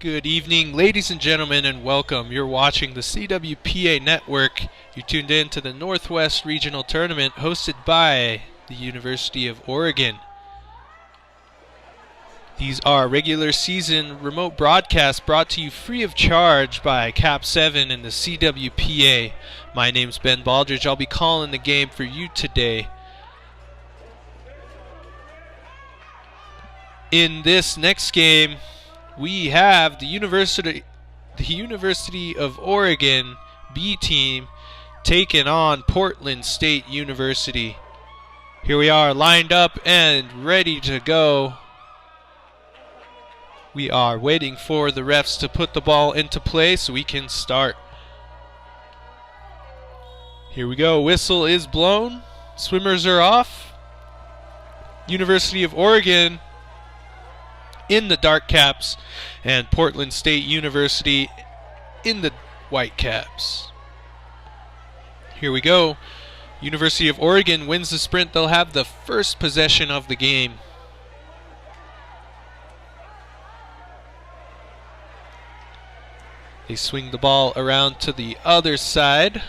Good evening, ladies and gentlemen, and welcome. You're watching the CWPA Network. You tuned in to the Northwest Regional Tournament hosted by the University of Oregon. These are regular season remote broadcasts brought to you free of charge by Cap 7 and the CWPA. My name's Ben Baldridge. I'll be calling the game for you today. In this next game, we have the University of Oregon B team taking on Portland State University. Here we are, lined up and ready to go. We are waiting for the refs to put the ball into play so we can start. Here we go, whistle is blown. Swimmers are off. University of Oregon in the dark caps and Portland State University in the white caps. Here we go. University of Oregon wins the sprint. They'll have the first possession of the game. They swing the ball around to the other side.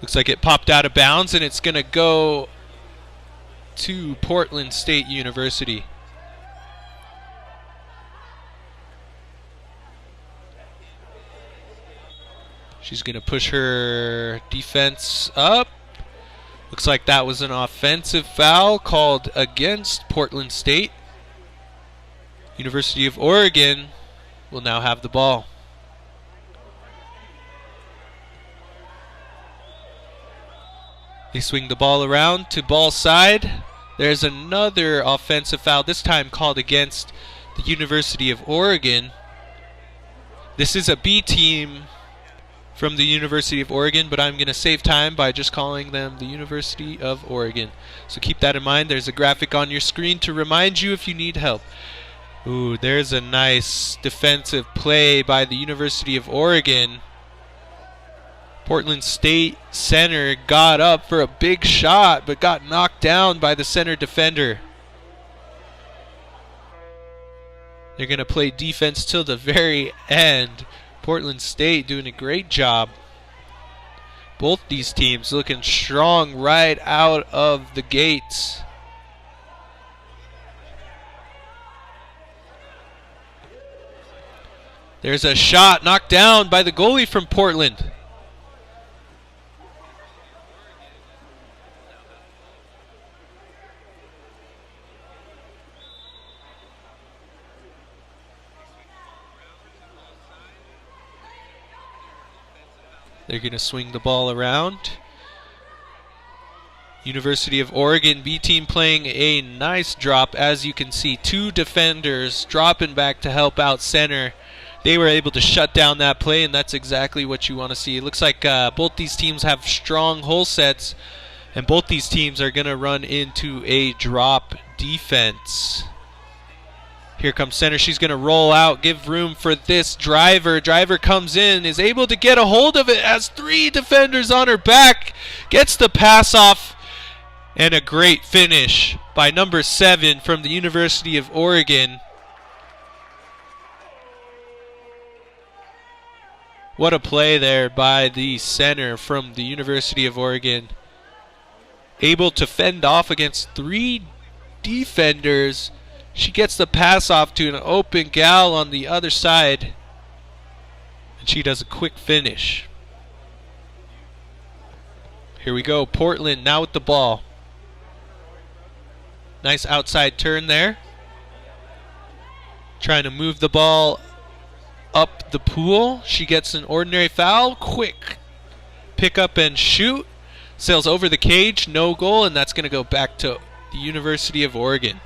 Looks like it popped out of bounds and it's going to go to Portland State University. She's going to push her defense up. Looks like that was an offensive foul called against Portland State. University of Oregon will now have the ball. They swing the ball around to ball side. There's another offensive foul, this time called against the University of Oregon. This is a B team from the University of Oregon, but I'm going to save time by just calling them the University of Oregon. So keep that in mind. There's a graphic on your screen to remind you if you need help. Ooh, there's a nice defensive play by the University of Oregon. Portland State center got up for a big shot, but got knocked down by the center defender. They're going to play defense till the very end. Portland State doing a great job. Both these teams looking strong right out of the gates. There's a shot knocked down by the goalie from Portland. They're going to swing the ball around. University of Oregon B team playing a nice drop. As you can see, two defenders dropping back to help out center. They were able to shut down that play, and that's exactly what you want to see. It looks like both these teams have strong hole sets, and both these teams are going to run into a drop defense. Here comes center. She's going to roll out, give room for this driver. Driver comes in, is able to get a hold of it, has three defenders on her back, gets the pass off, and a great finish by number 7 from the University of Oregon. What a play there by the center from the University of Oregon. Able to fend off against three defenders. She gets the pass off to an open gal on the other side. And she does a quick finish. Here we go. Portland now with the ball. Nice outside turn there. Trying to move the ball up the pool. She gets an ordinary foul. Quick pick up and shoot. Sails over the cage. No goal. And that's going to go back to the University of Oregon.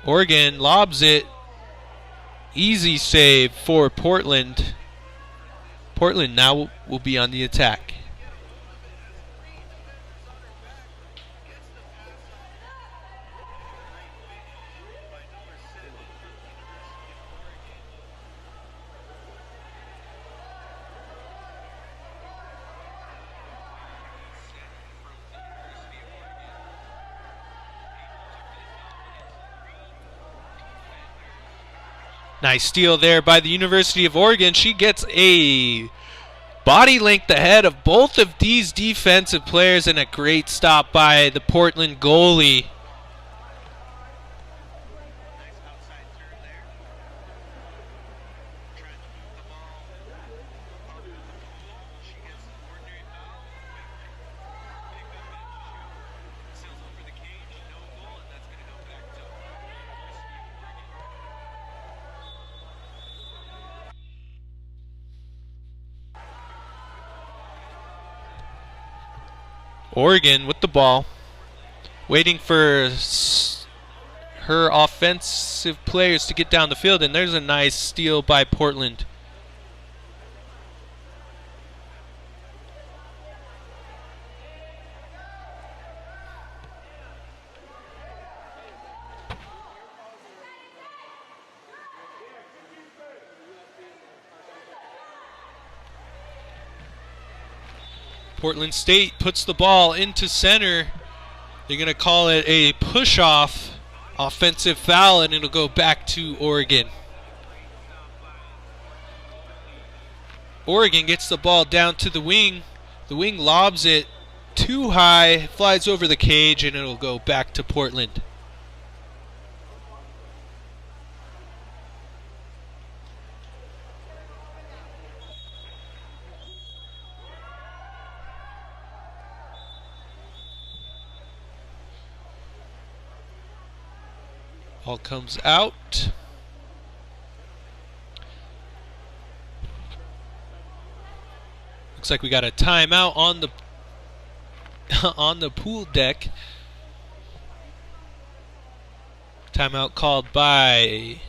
Oregon lobs it. Easy save for Portland. Portland now will be on the attack. Nice steal there by the University of Oregon. She gets a body length ahead of both of these defensive players, and a great stop by the Portland goalie. Oregon with the ball, waiting for her offensive players to get down the field, and there's a nice steal by Portland. Portland State puts the ball into center. They're going to call it a push-off offensive foul, and it'll go back to Oregon. Oregon gets the ball down to the wing. The wing lobs it too high, flies over the cage, and it'll go back to Portland. Ball comes out. Looks like we got a timeout on the on the pool deck. Timeout called by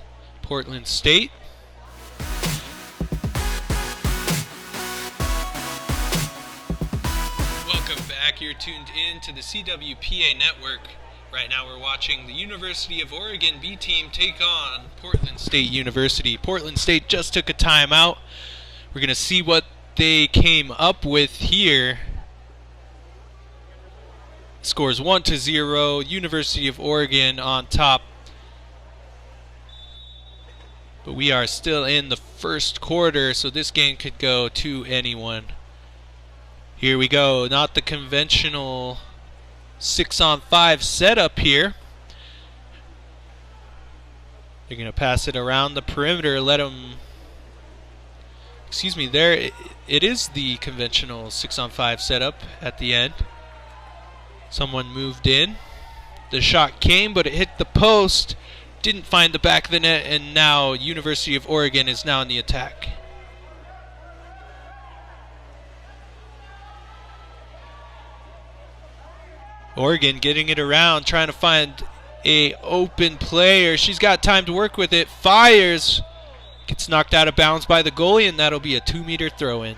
Portland State. Welcome back. You're tuned in to the CWPA network. Right now we're watching the University of Oregon B team take on Portland State University. Portland State just took a timeout. We're going to see what they came up with here. Scores 1-0. University of Oregon on top. But we are still in the first quarter, so this game could go to anyone. Here we go. Not the conventional 6-on-5 setup here. They're going to pass it around the perimeter, let them... Excuse me, there it is the conventional 6-on-5 setup at the end. Someone moved in. The shot came, but it hit the post. Didn't find the back of the net, and now University of Oregon is now in the attack. Oregon getting it around, trying to find a open player. She's got time to work with it. Fires. Gets knocked out of bounds by the goalie, and that'll be a 2-meter throw-in.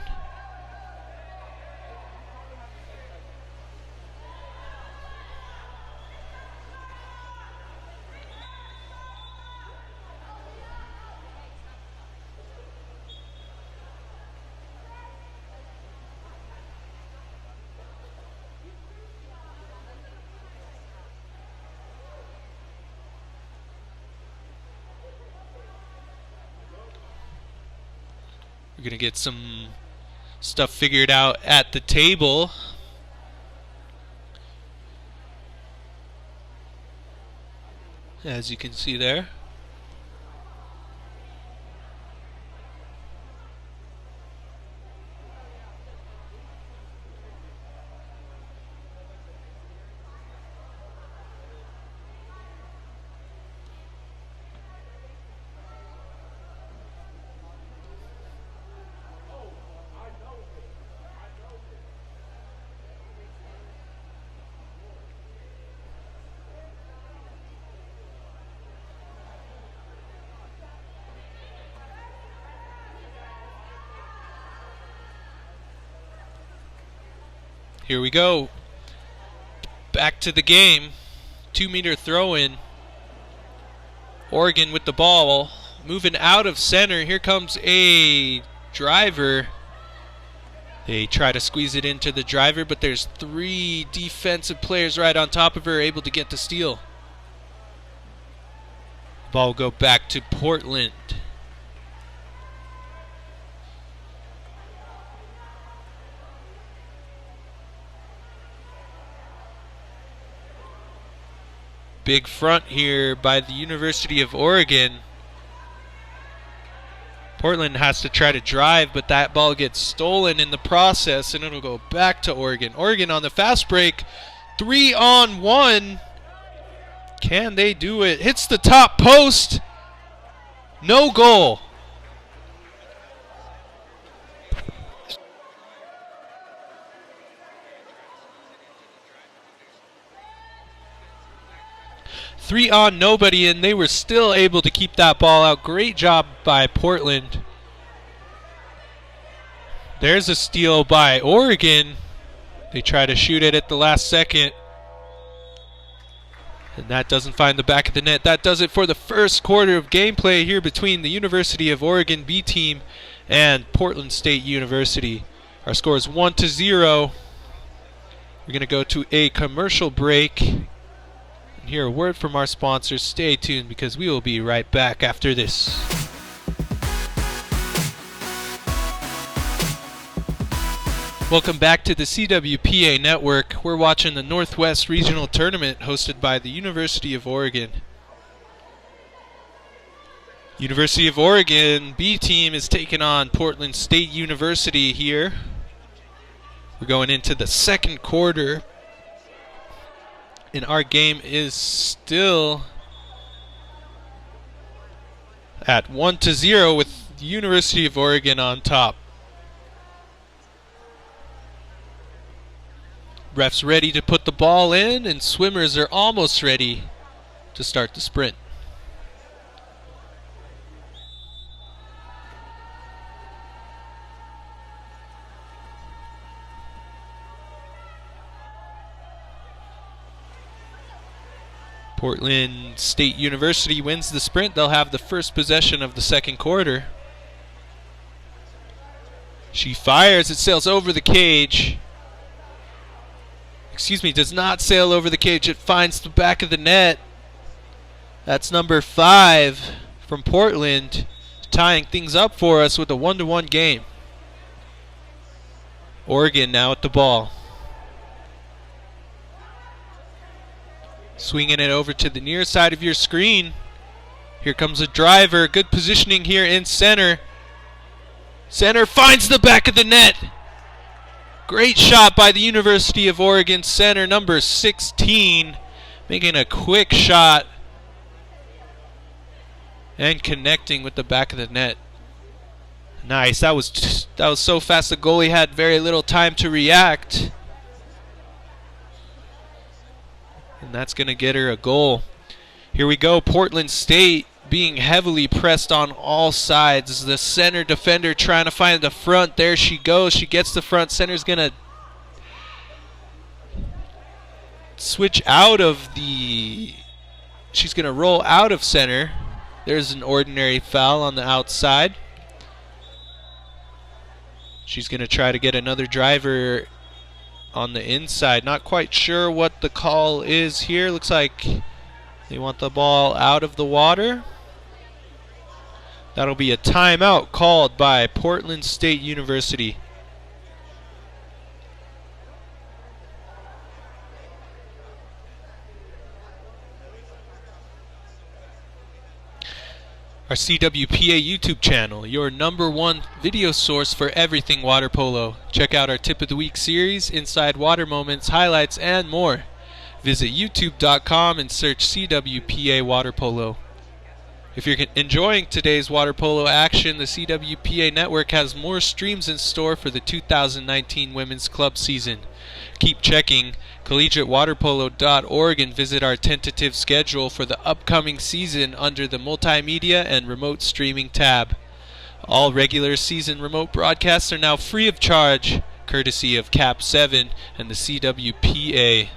We're going to get some stuff figured out at the table. As you can see there. Here we go. Back to the game. 2-meter throw-in. Oregon with the ball. Moving out of center. Here comes a driver. They try to squeeze it into the driver, but there's 3 defensive players right on top of her, able to get the steal. Ball will go back to Portland. Big front here by the University of Oregon. Portland has to try to drive, but that ball gets stolen in the process, and it'll go back to Oregon. Oregon on the fast break. 3-on-1. Can they do it? Hits the top post. No goal. Three on nobody, and they were still able to keep that ball out. Great job by Portland. There's a steal by Oregon. They try to shoot it at the last second. And that doesn't find the back of the net. That does it for the first quarter of gameplay here between the University of Oregon B team and Portland State University. Our score is 1-0. We're going to go to a commercial break and hear a word from our sponsors. Stay tuned because we will be right back after this. Welcome back to the CWPA Network. We're watching the Northwest Regional Tournament hosted by the University of Oregon. University of Oregon B team is taking on Portland State University here. We're going into the second quarter, and our game is still at 1-0 with the University of Oregon on top. Ref's ready to put the ball in, and swimmers are almost ready to start the sprint. Portland State University wins the sprint. They'll have the first possession of the second quarter. She fires. It sails over the cage. Does not sail over the cage. It finds the back of the net. That's number 5 from Portland, tying things up for us with a 1-1 game. Oregon now at the ball. Swinging it over to the near side of your screen. Here comes a driver. Good positioning here in center. Center finds the back of the net. Great shot by the University of Oregon center, number 16, making a quick shot and connecting with the back of the net. Nice. That was so fast the goalie had very little time to react. And that's going to get her a goal. Here we go. Portland State being heavily pressed on all sides. The center defender trying to find the front. There she goes. She gets the front. Center's going to switch out of the... She's going to roll out of center. There's an ordinary foul on the outside. She's going to try to get another driver on the inside. Not quite sure what the call is here. Looks like they want the ball out of the water. That'll be a timeout called by Portland State University. Our CWPA YouTube channel, your #1 video source for everything water polo. Check out our Tip of the Week series, Inside Water Moments, highlights, and more. Visit youtube.com and search CWPA Water Polo. If you're enjoying today's water polo action, the CWPA Network has more streams in store for the 2019 Women's Club season. Keep checking collegiatewaterpolo.org and visit our tentative schedule for the upcoming season under the Multimedia and Remote Streaming tab. All regular season remote broadcasts are now free of charge, courtesy of Cap 7 and the CWPA.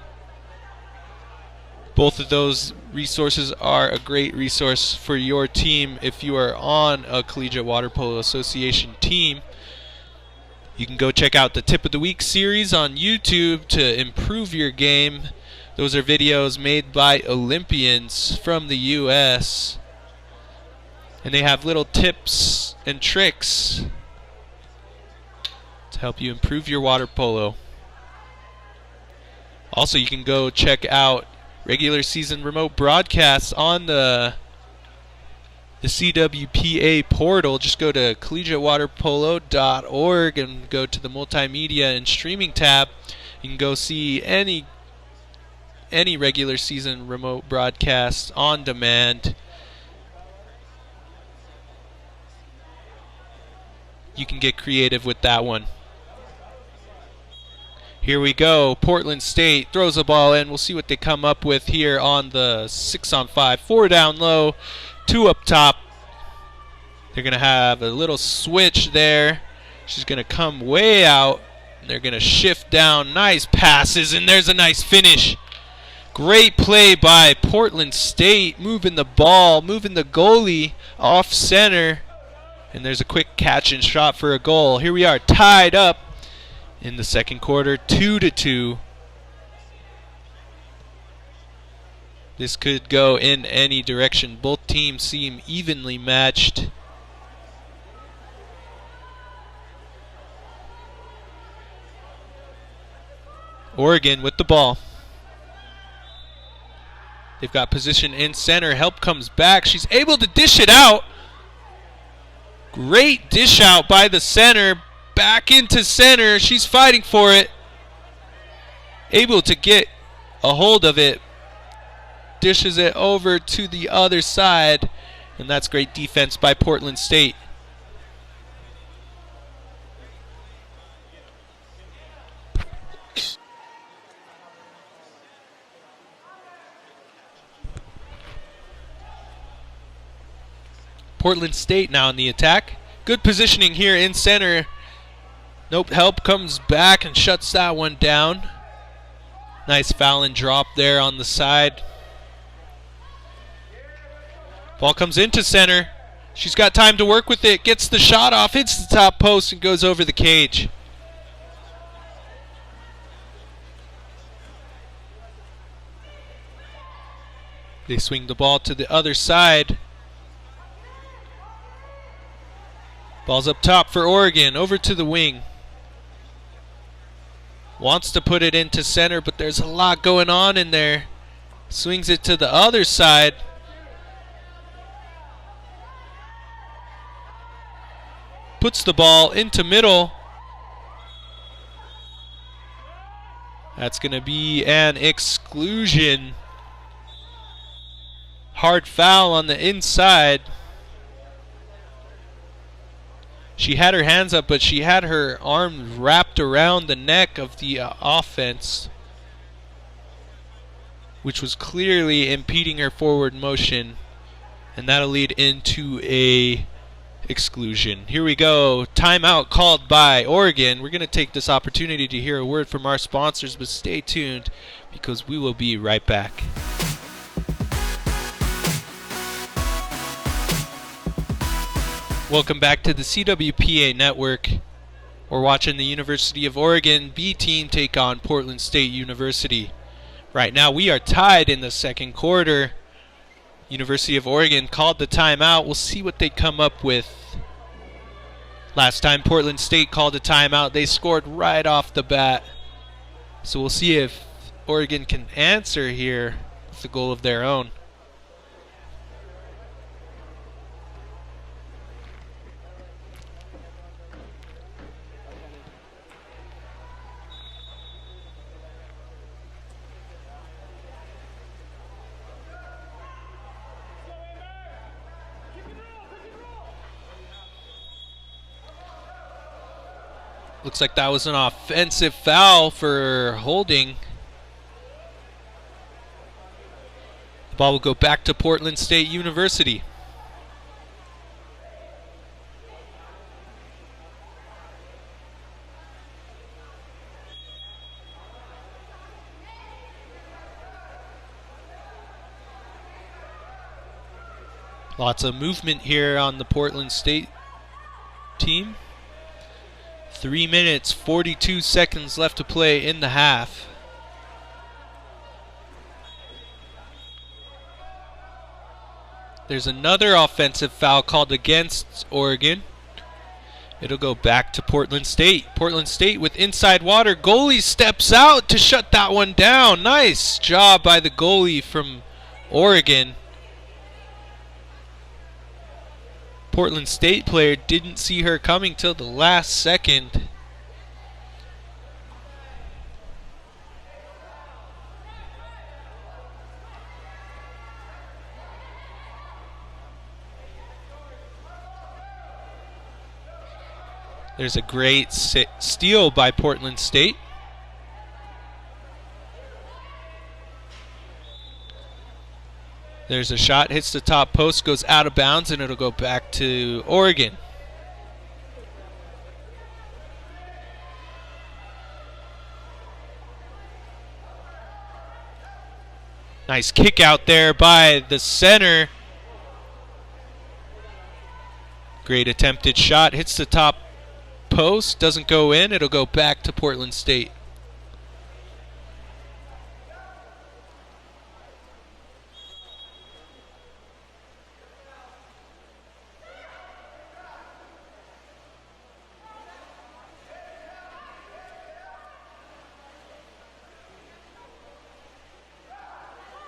Both of those resources are a great resource for your team if you are on a Collegiate Water Polo Association team. You can go check out the Tip of the Week series on YouTube to improve your game. Those are videos made by Olympians from the U.S. And they have little tips and tricks to help you improve your water polo. Also, you can go check out regular season remote broadcasts on the CWPA portal. Just go to collegiatewaterpolo.org and go to the multimedia and streaming tab. You can go see any regular season remote broadcast on demand. You can get creative with that one. Here we go. Portland State throws the ball in. We'll see what they come up with here on the 6-on-5. 4 down low, 2 up top. They're going to have a little switch there. She's going to come way out. And they're going to shift down. Nice passes, and there's a nice finish. Great play by Portland State, moving the ball, moving the goalie off center. And there's a quick catch and shot for a goal. Here we are, tied up in the second quarter, 2-2. This could go in any direction. Both teams seem evenly matched. Oregon with the ball. They've got position in center. Help comes back. She's able to dish it out. Great dish out by the center. Back into center. She's fighting for it. Able to get a hold of it. Dishes it over to the other side. And that's great defense by Portland State. Portland State now in the attack. Good positioning here in center. Nope, help comes back and shuts that one down. Nice foul and drop there on the side. Ball comes into center. She's got time to work with it. Gets the shot off, hits the top post, and goes over the cage. They swing the ball to the other side. Ball's up top for Oregon, over to the wing. Wants to put it into center, but there's a lot going on in there. Swings it to the other side. Puts the ball into middle. That's going to be an exclusion. Hard foul on the inside. She had her hands up, but she had her arms wrapped around the neck of the offense, which was clearly impeding her forward motion, and that'll lead into a exclusion. Here we go. Timeout called by Oregon. We're going to take this opportunity to hear a word from our sponsors, but stay tuned because we will be right back. Welcome back to the CWPA Network. We're watching the University of Oregon B team take on Portland State University. Right now we are tied in the second quarter. University of Oregon called the timeout. We'll see what they come up with. Last time Portland State called a timeout, they scored right off the bat. So we'll see if Oregon can answer here with a goal of their own. Looks like that was an offensive foul for holding. The ball will go back to Portland State University. Lots of movement here on the Portland State team. 3 minutes, 42 seconds left to play in the half. There's another offensive foul called against Oregon. It'll go back to Portland State. Portland State with inside water. Goalie steps out to shut that one down. Nice job by the goalie from Oregon. Portland State player didn't see her coming till the last second. There's a great steal by Portland State. There's a shot, hits the top post, goes out of bounds, and it'll go back to Oregon. Nice kick out there by the center. Great attempted shot, hits the top post, doesn't go in. It'll go back to Portland State.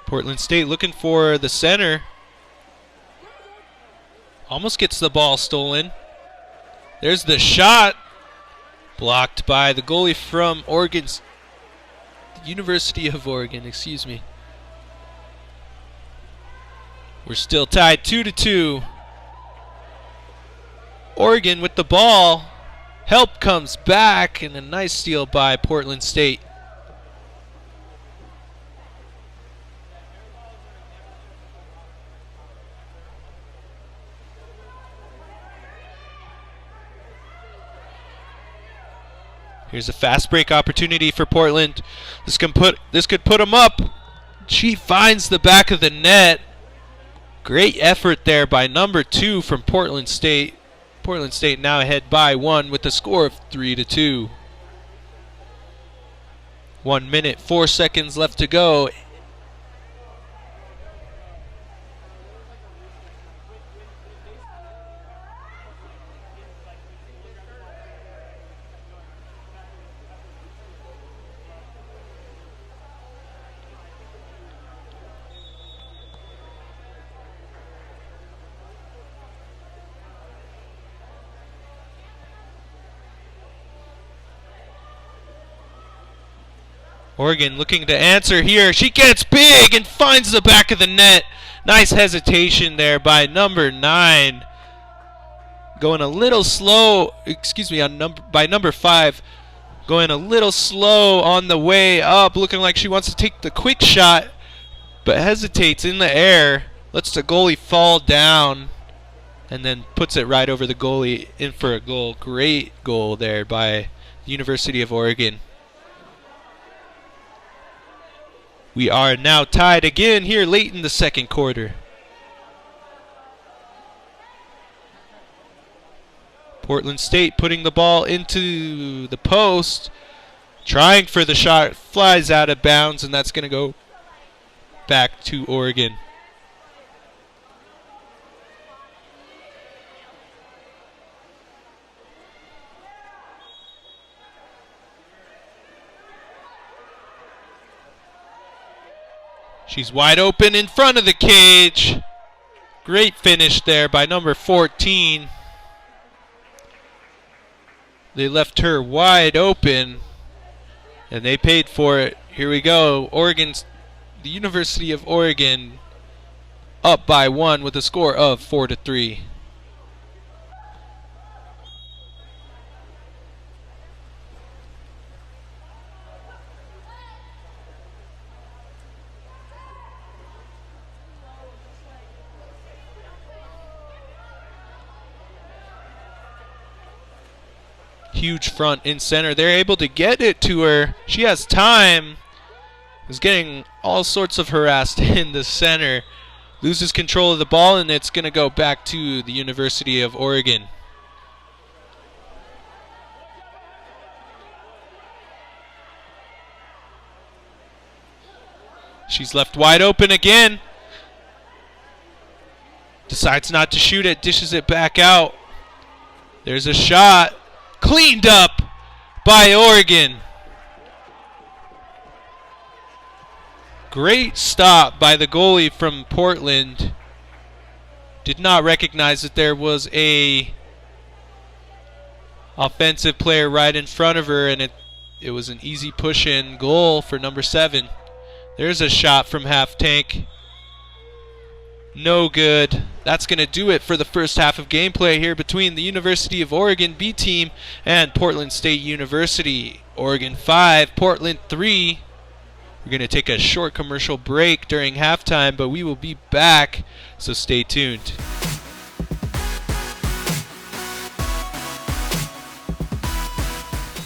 Portland State looking for the center. Almost gets the ball stolen. There's the shot. Blocked by the goalie from University of Oregon, excuse me. We're still tied 2-2. Oregon with the ball. Help comes back, and a nice steal by Portland State. Here's a fast break opportunity for Portland. This could put them up. She finds the back of the net. Great effort there by number 2 from Portland State. Portland State now ahead by 1 with a score of 3-2. 1 minute, 4 seconds left to go. Oregon looking to answer here. She gets big and finds the back of the net. Nice hesitation there by number 9. Going a little slow, by number 5. Going a little slow on the way up, looking like she wants to take the quick shot, but hesitates in the air. Lets the goalie fall down, and then puts it right over the goalie in for a goal. Great goal there by the University of Oregon. We are now tied again here late in the second quarter. Portland State putting the ball into the post, trying for the shot, flies out of bounds, and that's going to go back to Oregon. She's wide open in front of the cage. Great finish there by number 14. They left her wide open, and they paid for it. Here we go. The University of Oregon up by 1 with a score of 4-3. Huge front in center. They're able to get it to her. She has time. Is getting all sorts of harassed in the center. Loses control of the ball, and it's going to go back to the University of Oregon. She's left wide open again. Decides not to shoot it, dishes it back out. There's a shot. Cleaned up by Oregon. Great stop by the goalie from Portland. Did not recognize that there was a offensive player right in front of her, and it was an easy push-in goal for number 7. There's a shot from half tank. No good. That's going to do it for the first half of gameplay here between the University of Oregon B team and Portland State University. Oregon 5, Portland 3. We're going to take a short commercial break during halftime, but we will be back, so stay tuned.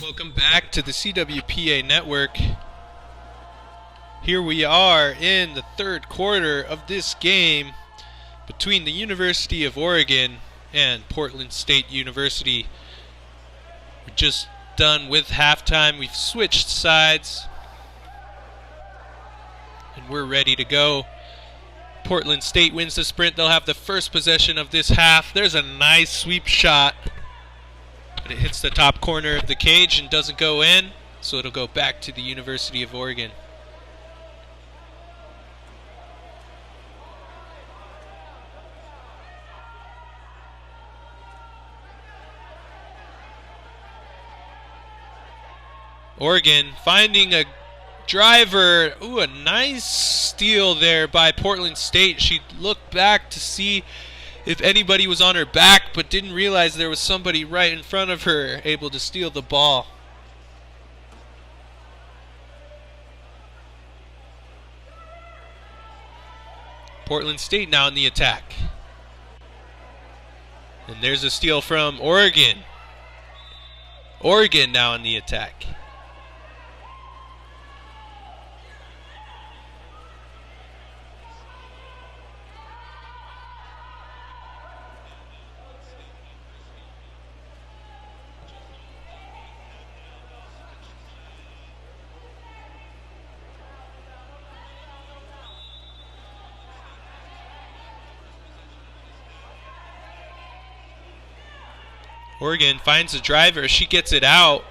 Welcome back to the CWPA network. Here we are in the third quarter of this game between the University of Oregon and Portland State University. We're just done with halftime. We've switched sides, and we're ready to go. Portland State wins the sprint. They'll have the first possession of this half. There's a nice sweep shot, but it hits the top corner of the cage and doesn't go in, so it'll go back to the University of Oregon. Oregon finding a driver. Ooh, a nice steal there by Portland State. She looked back to see if anybody was on her back, but didn't realize there was somebody right in front of her able to steal the ball. Portland State now in the attack. And there's a steal from Oregon. Oregon now in the attack. Oregon finds the driver. She gets it out.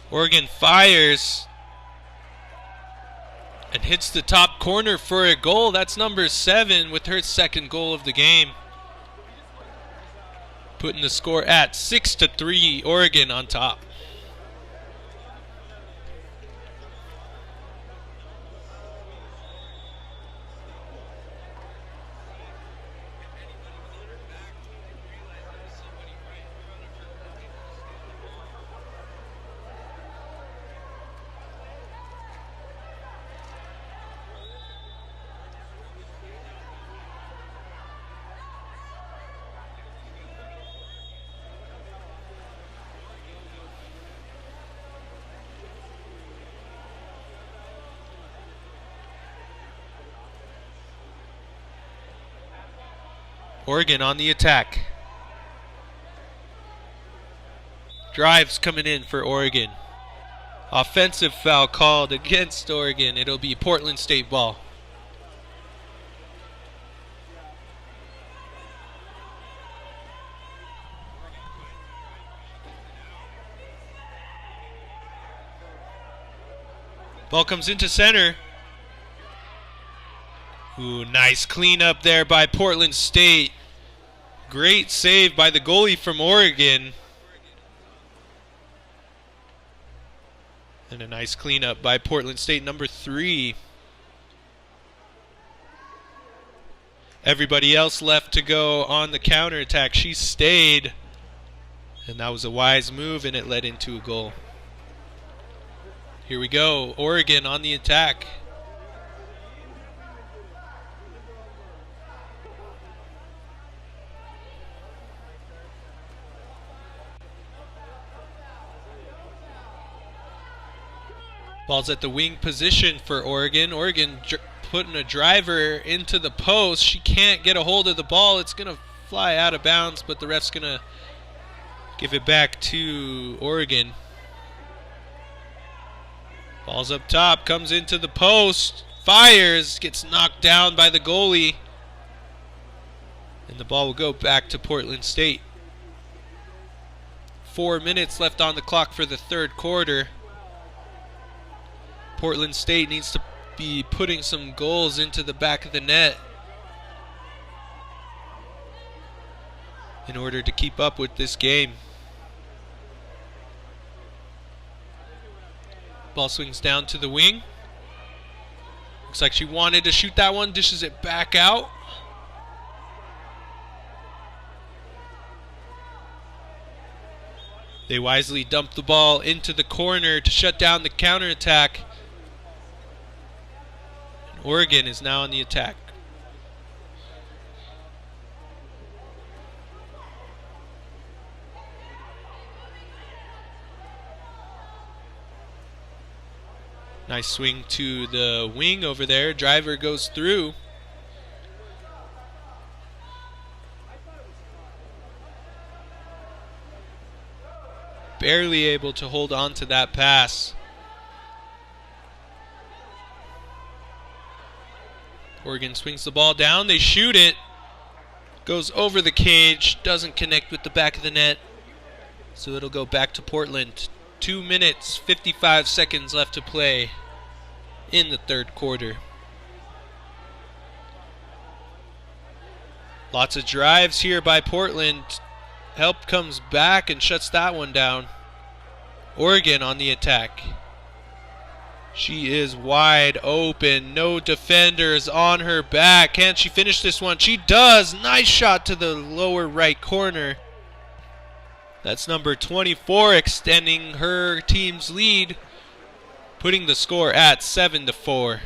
Oregon fires and hits the top corner for a goal. That's number 7 with her second goal of the game, putting the score at 6-3. Oregon on top. Oregon on the attack. Drives coming in for Oregon. Offensive foul called against Oregon. It'll be Portland State ball. Ball comes into center. Ooh, nice cleanup there by Portland State. Great save by the goalie from Oregon. And a nice cleanup by Portland State, number 3. Everybody else left to go on the counterattack. She stayed. And that was a wise move, and it led into a goal. Here we go. Oregon on the attack. Ball's at the wing position for Oregon. Oregon putting a driver into the post. She can't get a hold of the ball. It's going to fly out of bounds, but the ref's going to give it back to Oregon. Ball's up top, comes into the post, fires, gets knocked down by the goalie. And the ball will go back to Portland State. 4 minutes left on the clock for the third quarter. Portland State needs to be putting some goals into the back of the net in order to keep up with this game. Ball swings down to the wing. Looks like she wanted to shoot that one, dishes it back out. They wisely dump the ball into the corner to shut down the counterattack. And Oregon is now on the attack. Nice swing to the wing over there. Driver goes through. Barely able to hold on to that pass. Oregon swings the ball down. They shoot it. Goes over the cage. Doesn't connect with the back of the net. So it'll go back to Portland. 2 minutes, 55 seconds left to play in the third quarter. Lots of drives here by Portland. Help comes back and shuts that one down. Oregon on the attack. She is wide open. No defenders on her back. Can she finish this one? She does. Nice shot to the lower right corner. That's number 24 extending her team's lead, putting the score at 7-4.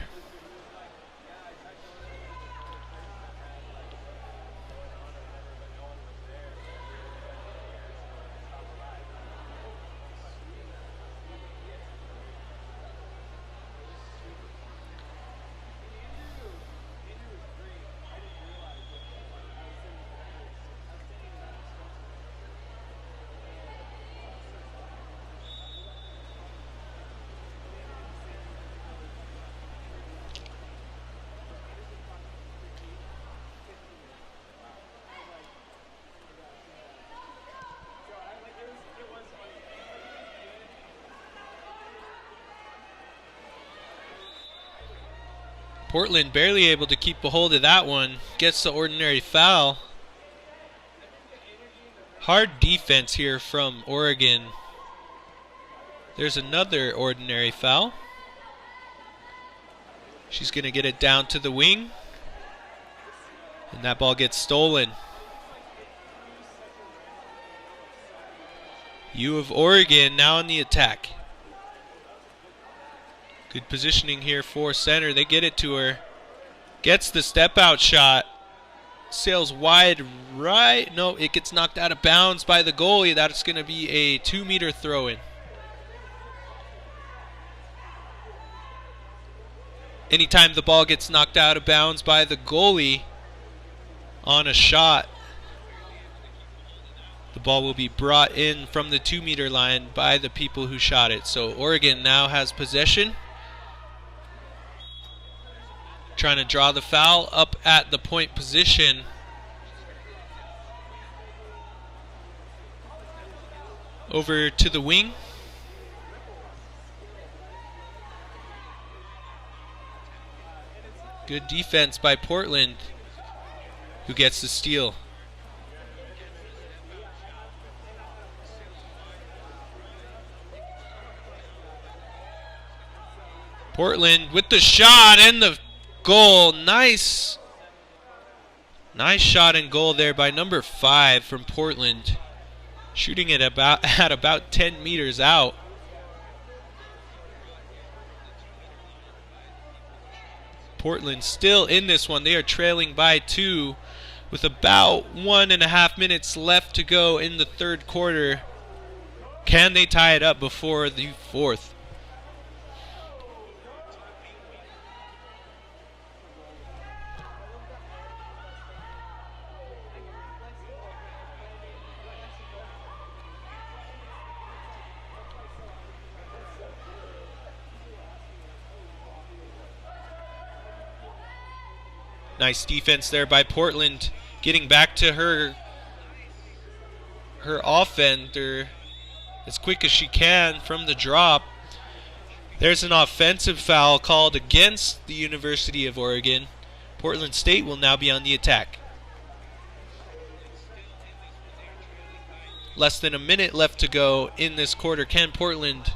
Portland barely able to keep a hold of that one. Gets the ordinary foul. Hard defense here from Oregon. There's another ordinary foul. She's going to get it down to the wing. And that ball gets stolen. U of Oregon now on the attack. Good positioning here for center. They get it to her. Gets the step out shot. Sails wide right. No, it gets knocked out of bounds by the goalie. That's going to be a 2-meter throw-in. Anytime the ball gets knocked out of bounds by the goalie on a shot, the ball will be brought in from the 2-meter line by the people who shot it. So Oregon now has possession. Trying to draw the foul up at the point position. Over to the wing. Good defense by Portland, who gets the steal. Portland with the shot and the goal. Nice shot and goal there by number 5 from Portland. Shooting it at about 10 meters out. Portland still in this one. They are trailing by 2 with about 1.5 minutes left to go in the third quarter. Can they tie it up before the fourth? Nice defense there by Portland, getting back to her offender, as quick as she can from the drop. There's an offensive foul called against the University of Oregon. Portland State will now be on the attack. Less than a minute left to go in this quarter. Can Portland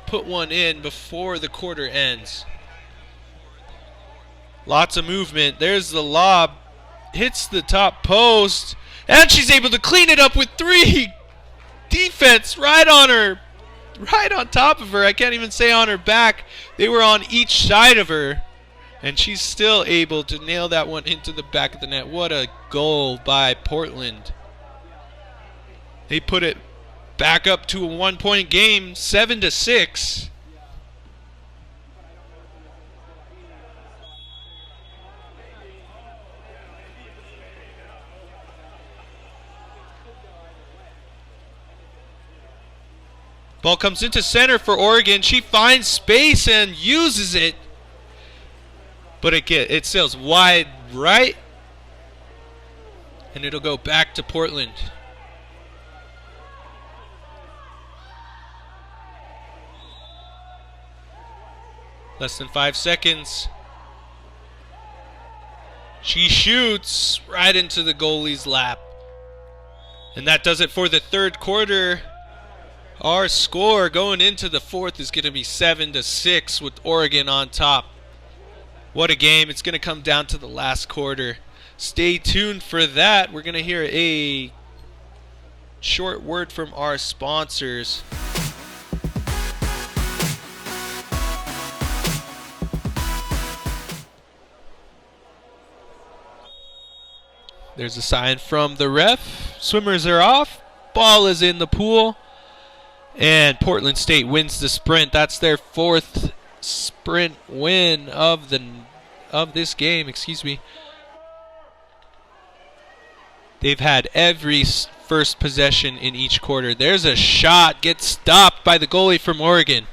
put one in before the quarter ends? Lots of movement. There's the lob. Hits the top post. And she's able to clean it up with 3. Defense right on her. Right on top of her. I can't even say on her back. They were on each side of her. And she's still able to nail that one into the back of the net. What a goal by Portland. They put it back up to a 1-point game, 7-6. Ball comes into center for Oregon. She finds space and uses it. But it sails wide right. And it'll go back to Portland. Less than 5 seconds. She shoots right into the goalie's lap. And that does it for the third quarter. Our score going into the fourth is going to be 7-6 with Oregon on top. What a game. It's going to come down to the last quarter. Stay tuned for that. We're going to hear a short word from our sponsors. There's a sign from the ref. Swimmers are off. Ball is in the pool. And Portland State wins the sprint. That's their 4th sprint win of this game. Excuse me. They've had every first possession in each quarter. There's a shot. Gets stopped by the goalie from Oregon.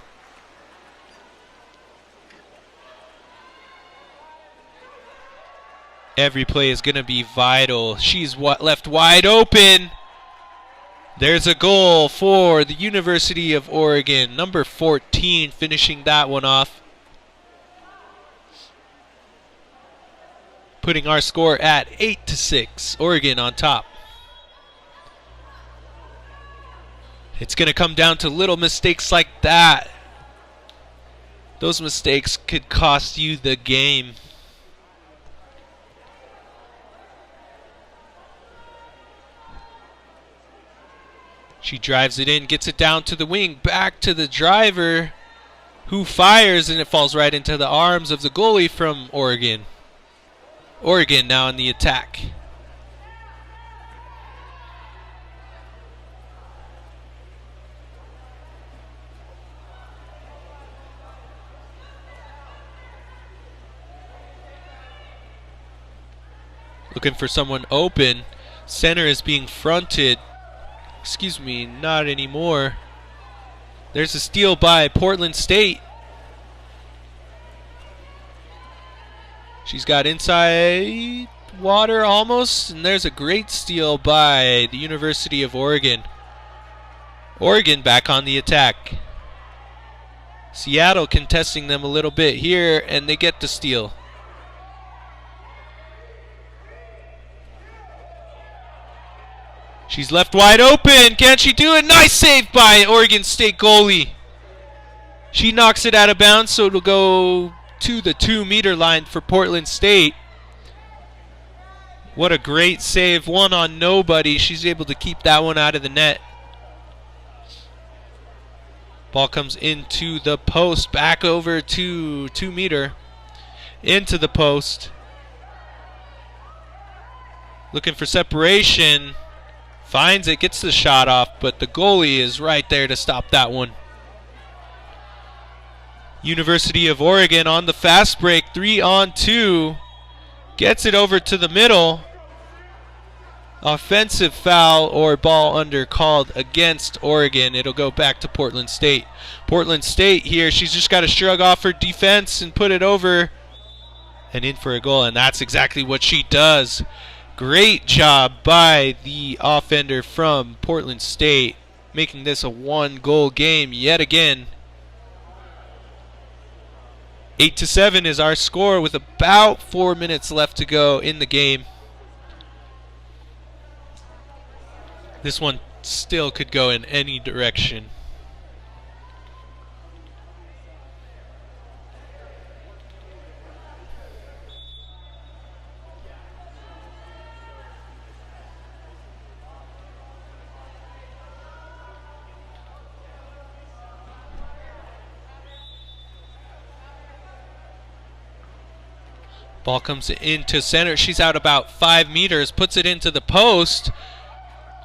Every play is going to be vital. She's left wide open. There's a goal for the University of Oregon. Number 14 finishing that one off. Putting our score at 8-6. Oregon on top. It's going to come down to little mistakes like that. Those mistakes could cost you the game. She drives it in, gets it down to the wing, back to the driver, who fires, and it falls right into the arms of the goalie from Oregon. Oregon now in the attack. Looking for someone open. Center is being fronted. Excuse me, not anymore. There's a steal by Portland State. She's got inside water almost, and there's a great steal by the University of Oregon. Oregon back on the attack. Seattle contesting them a little bit here, and they get the steal. She's left wide open. Can she do it? Nice save by Oregon State goalie. She knocks it out of bounds, so it'll go to the 2-meter line for Portland State. What a great save. One on nobody. She's able to keep that one out of the net. Ball comes into the post. Back over to 2-meter. Into the post. Looking for separation. Finds it, gets the shot off, but the goalie is right there to stop that one. University of Oregon on the fast break, 3-on-2. Gets it over to the middle. Offensive foul or ball under called against Oregon. It'll go back to Portland State. Portland State here, she's just got to shrug off her defense and put it over and in for a goal, and that's exactly what she does. Great job by the offender from Portland State. making this a 1-goal game yet again. 8-7 is our score with about 4 minutes left to go in the game. This one still could go in any direction. Ball comes into center. She's out about 5 meters, puts it into the post.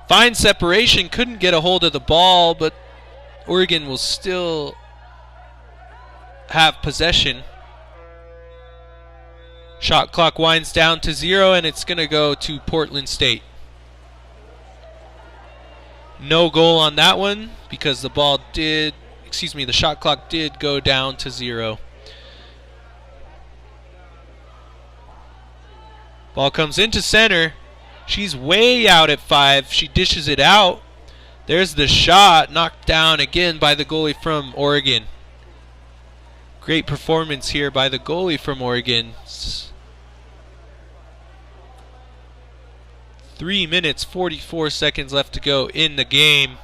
Fine separation, couldn't get a hold of the ball, but Oregon will still have possession. Shot clock winds down to 0, and it's going to go to Portland State. No goal on that one because the shot clock did go down to 0. Ball comes into center. She's way out at 5. She dishes it out. There's the shot, knocked down again by the goalie from Oregon. Great performance here by the goalie from Oregon. 3 minutes, 44 seconds left to go in the game.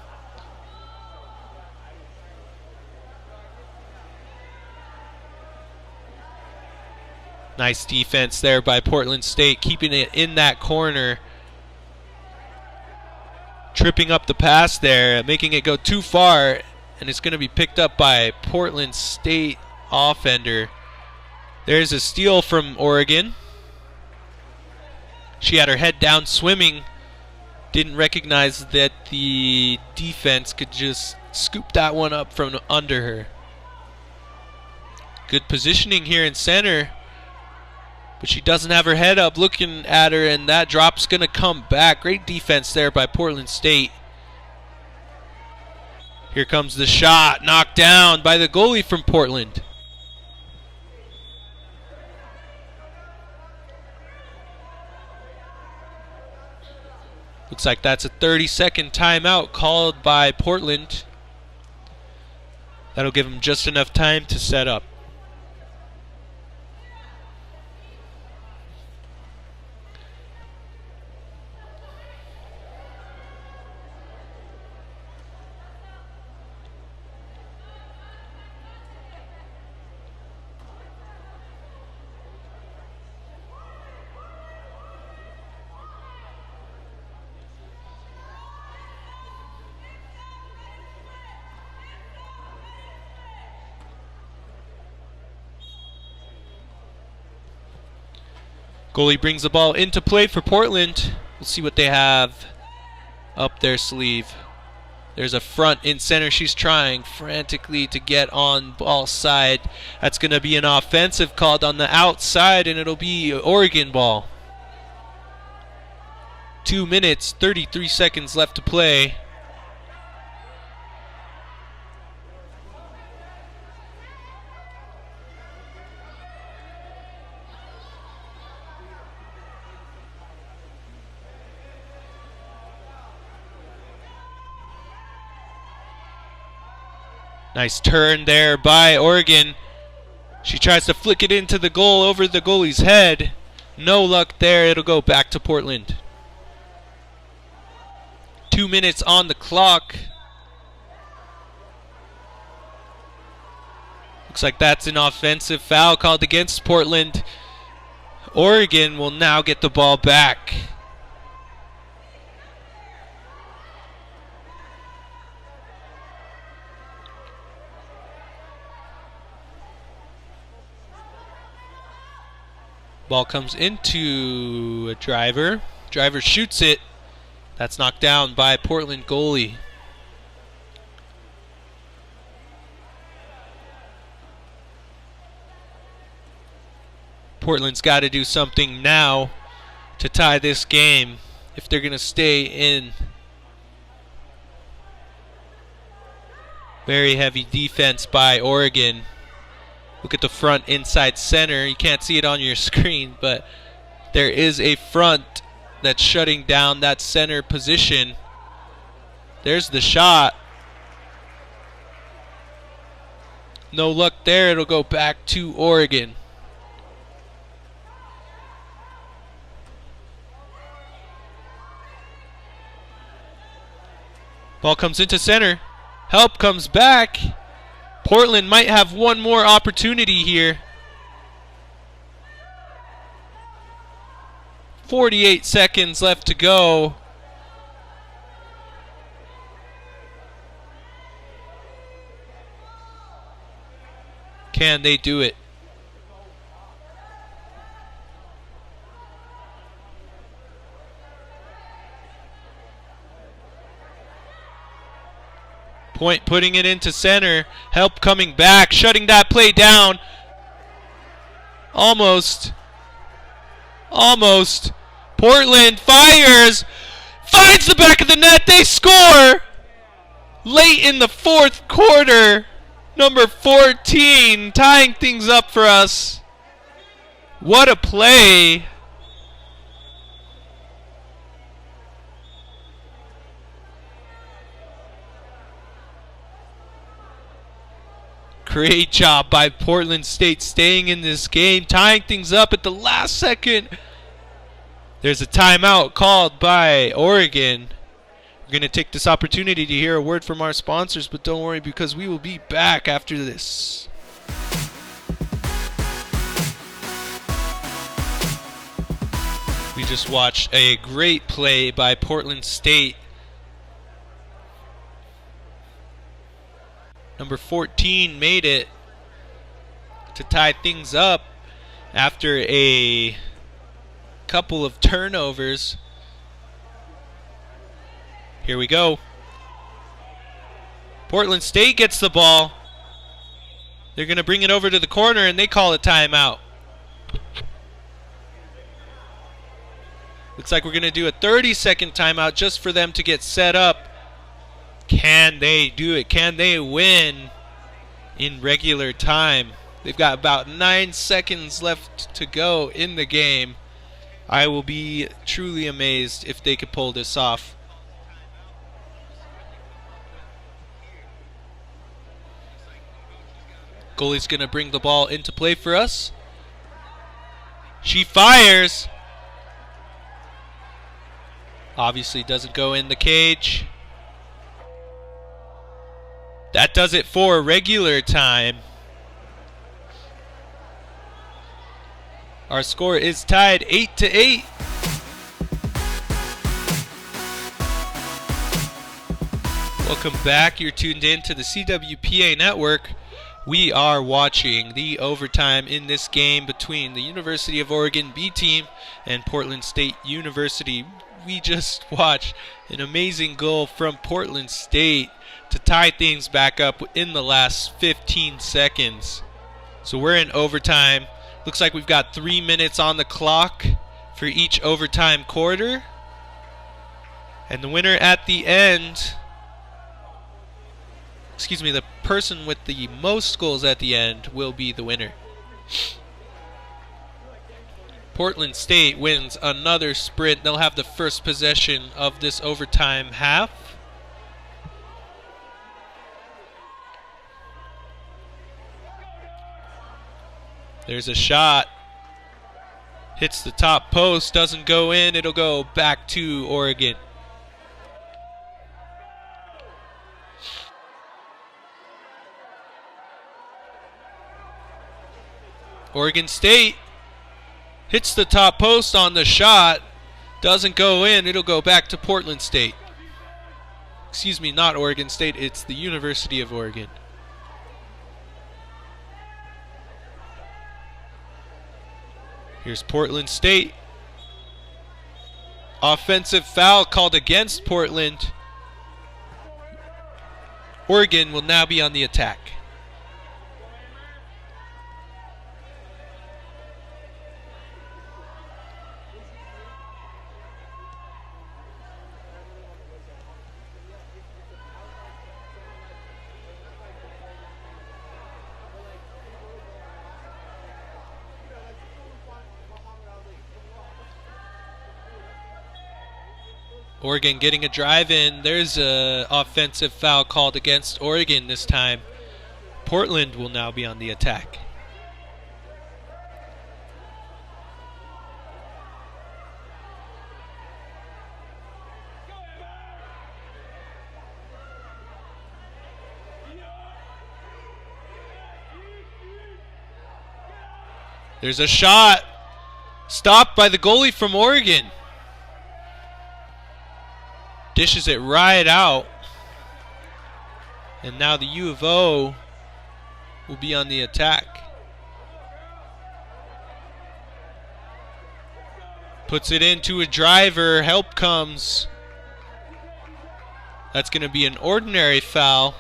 Nice defense there by Portland State, keeping it in that corner. Tripping up the pass there, making it go too far, and it's going to be picked up by Portland State offender. There's a steal from Oregon. She had her head down swimming, didn't recognize that the defense could just scoop that one up from under her. Good positioning here in center. But she doesn't have her head up looking at her, and that drop's going to come back. Great defense there by Portland State. Here comes the shot, knocked down by the goalie from Portland. Looks like that's a 30-second timeout called by Portland. That'll give them just enough time to set up. Goalie brings the ball into play for Portland. We'll see what they have up their sleeve. There's a front in center. She's trying frantically to get on ball side. That's going to be an offensive called on the outside, and it'll be Oregon ball. 2 minutes, 33 seconds left to play. Nice turn there by Oregon. She tries to flick it into the goal over the goalie's head. No luck there. It'll go back to Portland. 2 minutes on the clock. Looks like that's an offensive foul called against Portland. Oregon will now get the ball back. Ball comes into a driver. Driver shoots it. That's knocked down by Portland goalie. Portland's got to do something now to tie this game if they're going to stay in. Very heavy defense by Oregon. Look at the front inside center. You can't see it on your screen, but there is a front that's shutting down that center position. There's the shot. No luck there. It'll go back to Oregon. Ball comes into center. Help comes back. Portland might have one more opportunity here. 48 seconds left to go. Can they do it? Point putting it into center. Help coming back, shutting that play down. Almost. Almost. Portland fires. Finds the back of the net. They score. Late in the fourth quarter. Number 14 tying things up for us. What a play. Great job by Portland State staying in this game, tying things up at the last second. There's a timeout called by Oregon. We're going to take this opportunity to hear a word from our sponsors, but don't worry because we will be back after this. We just watched a great play by Portland State. Number 14 made it to tie things up after a couple of turnovers. Here we go. Portland State gets the ball. They're going to bring it over to the corner and they call a timeout. Looks like we're going to do a 30-second timeout just for them to get set up. Can they do it? Can they win in regular time? They've got about 9 seconds left to go in the game. I will be truly amazed if they could pull this off. Goalie's going to bring the ball into play for us. She fires. Obviously doesn't go in the cage. That does it for regular time. Our score is tied 8-8. Welcome back. You're tuned in to the CWPA network. We are watching the overtime in this game between the University of Oregon B team and Portland State University. We just watched an amazing goal from Portland State to tie things back up in the last 15 seconds. So we're in overtime. Looks like we've got 3 minutes on the clock for each overtime quarter. And the winner at the end, the person with the most goals at the end will be the winner. Portland State wins another sprint. They'll have the first possession of this overtime half. There's a shot. Hits the top post, doesn't go in. It'll go back to Oregon. Oregon State hits the top post on the shot. Doesn't go in. It'll go back to Portland State. Excuse me, not Oregon State. It's the University of Oregon. Here's Portland State. Offensive foul called against Portland. Oregon will now be on the attack. Oregon getting a drive in. There's a offensive foul called against Oregon this time. Portland will now be on the attack. There's a shot. Stopped by the goalie from Oregon. Dishes it right out. And now the U of O will be on the attack. Puts it into a driver. Help comes. That's going to be an ordinary foul.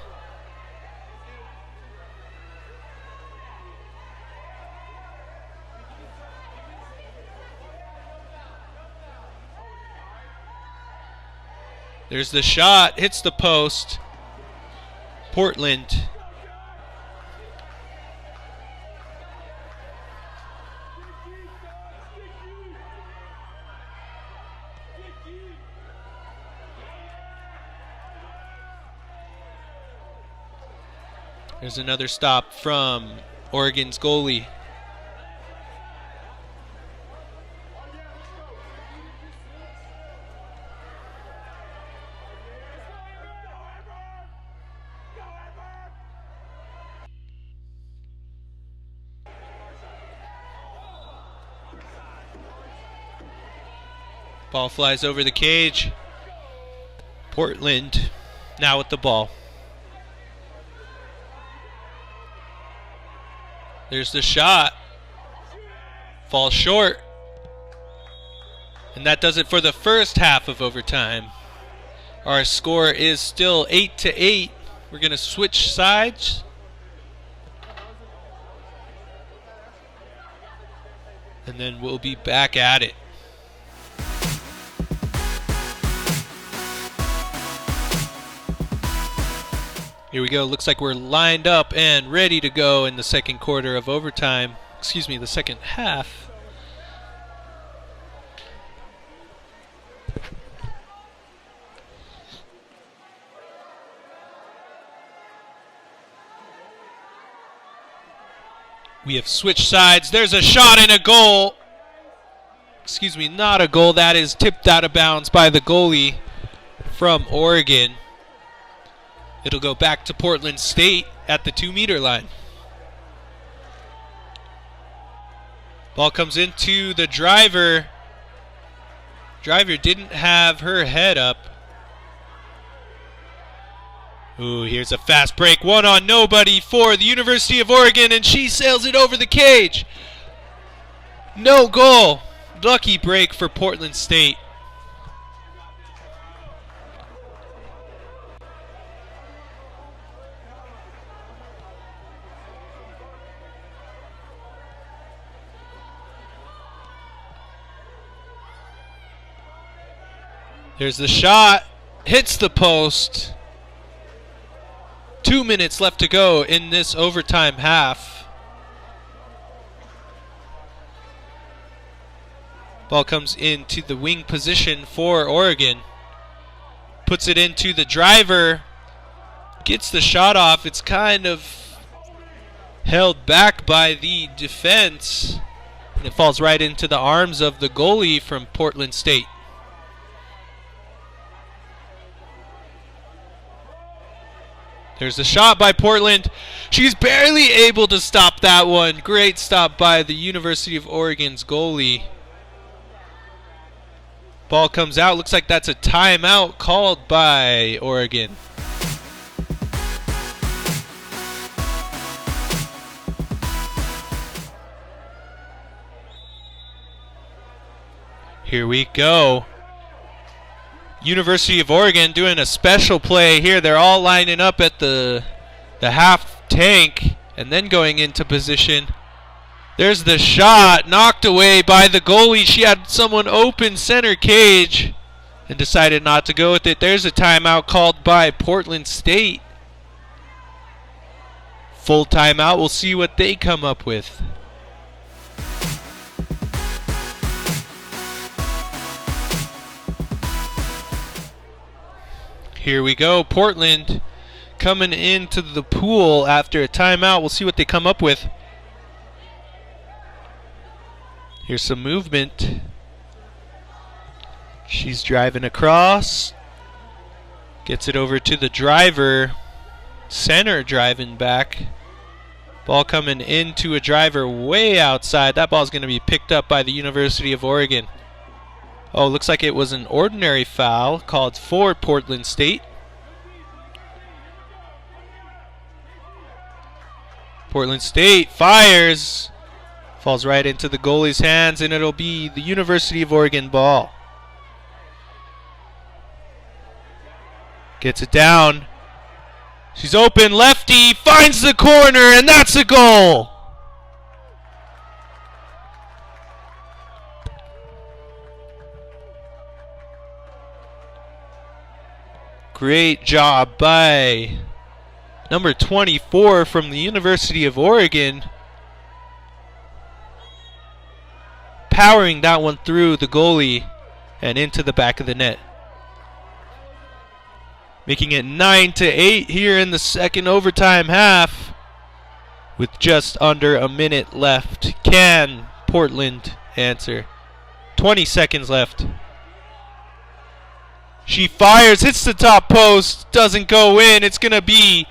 There's the shot, hits the post. Portland. There's another stop from Oregon's goalie. Ball flies over the cage. Portland now with the ball. There's the shot. Falls short. And that does it for the first half of overtime. Our score is still 8-8. We're going to switch sides. And then we'll be back at it. Here we go. Looks like we're lined up and ready to go in the second quarter of overtime. Excuse me, the second half. We have switched sides. There's a shot and a goal. Excuse me, not a goal. That is tipped out of bounds by the goalie from Oregon. It'll go back to Portland State at the 2-meter line. Ball comes into the driver. Driver didn't have her head up. Ooh, here's a fast break. One on nobody for the University of Oregon, and she sails it over the cage. No goal. Lucky break for Portland State. There's the shot. Hits the post. 2 minutes left to go in this overtime half. Ball comes into the wing position for Oregon. Puts it into the driver. Gets the shot off. It's kind of held back by the defense. And it falls right into the arms of the goalie from Portland State. There's a shot by Portland. She's barely able to stop that one. Great stop by the University of Oregon's goalie. Ball comes out. Looks like that's a timeout called by Oregon. Here we go. University of Oregon doing a special play here. They're all lining up at the half tank and then going into position. There's the shot, knocked away by the goalie. She had someone open center cage and decided not to go with it. There's a timeout called by Portland State. Full timeout. We'll see what they come up with. Here we go. Portland coming into the pool after a timeout. We'll see what they come up with. Here's some movement. She's driving across. Gets it over to the driver. Center driving back. Ball coming into a driver way outside. That ball's going to be picked up by the University of Oregon. Oh, looks like it was an ordinary foul called for Portland State. Portland State fires. Falls right into the goalie's hands, and it'll be the University of Oregon ball. Gets it down. She's open, lefty, finds the corner, and that's a goal! Great job by number 24 from the University of Oregon. Powering that one through the goalie and into the back of the net. Making it 9-8 here in the second overtime half with just under a minute left. Can Portland answer? 20 seconds left. She fires, hits the top post, doesn't go in. It's going to be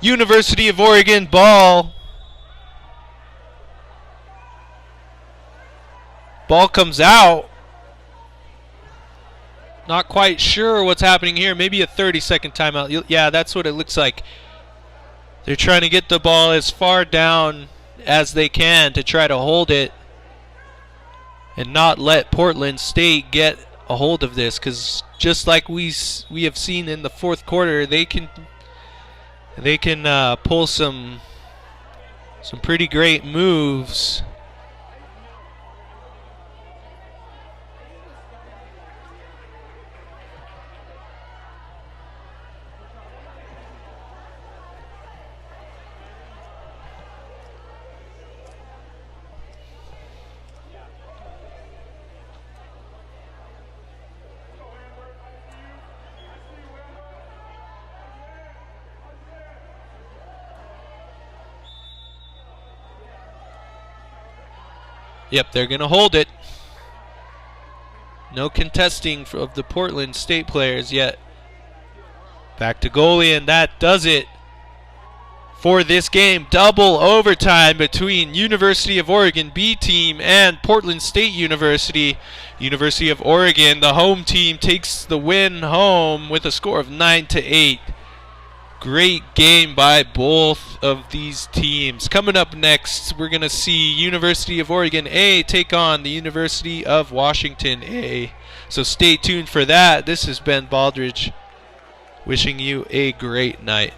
University of Oregon ball. Ball comes out. Not quite sure what's happening here. Maybe a 30-second timeout. Yeah, that's what it looks like. They're trying to get the ball as far down as they can to try to hold it and not let Portland State get a hold of this, because just like we have seen in the fourth quarter, they can pull some pretty great moves. Yep, they're going to hold it. No contesting of the Portland State players yet. Back to goalie, and that does it for this game. Double overtime between University of Oregon B team and Portland State University. University of Oregon, the home team, takes the win home with a score of 9-8. Great game by both of these teams. Coming up next, we're going to see University of Oregon A take on the University of Washington A. So stay tuned for that. This is Ben Baldridge wishing you a great night.